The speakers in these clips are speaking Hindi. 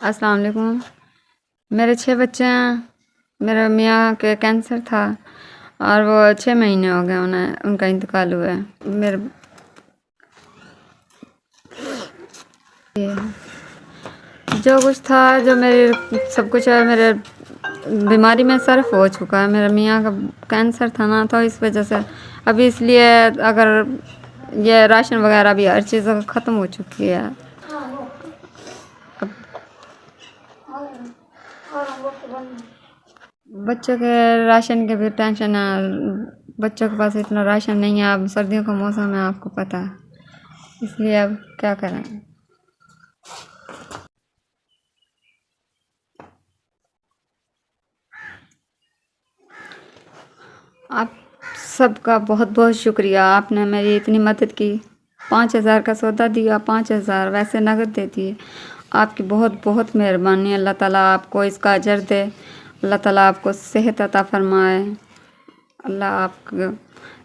अस्सलाम वालेकुम। मेरे 6 बच्चे हैं। मेरे मियाँ के कैंसर था और वो 6 महीने हो गए उन्हें, उनका इंतकाल हुआ है। मेरे जो कुछ था, जो मेरे सब कुछ है, मेरे बीमारी में सर्फ हो चुका है। मेरे मियाँ का कैंसर था ना, तो इस वजह से अभी इसलिए अगर ये राशन वगैरह भी हर चीज़ ख़त्म हो चुकी है। बच्चों के राशन के भी टेंशन है। बच्चों के पास इतना राशन नहीं है। अब सर्दियों का मौसम है, आपको पता है, इसलिए अब क्या करें। आप सबका बहुत बहुत शुक्रिया, आपने मेरी इतनी मदद की। 5,000 का सौदा दिया, 5,000 वैसे नगद दे दिए। आपकी बहुत बहुत मेहरबानी। अल्लाह ताला आपको इसका अजर दे। अल्लाह ताला आपको सेहत अता फरमाए। अल्लाह आपके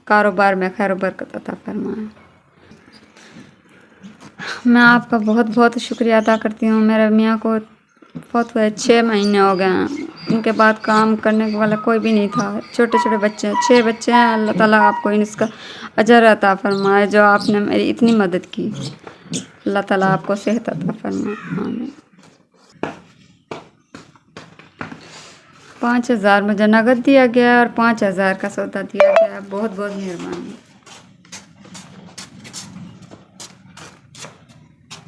कारोबार में खैर बरकत अता फरमाए। मैं आपका बहुत बहुत शुक्रिया अदा करती हूँ। मेरे मियाँ को बहुत हुए 6 महीने हो गए हैं। उनके बाद काम करने वाला कोई भी नहीं था। छोटे छोटे बच्चे, 6 बच्चे हैं। अल्लाह ताला आपको इसका अजर अता फरमाए, जो आपने मेरी इतनी मदद की। अल्लाह ताला आपको सेहत अता फरमाए। आमीन। 5,000 मुझे नगद दिया गया और 5,000 का सौदा दिया गया। बहुत बहुत मेहरबानी।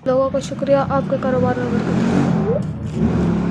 लोगों का शुक्रिया, आपके कारोबार में बरकत हो।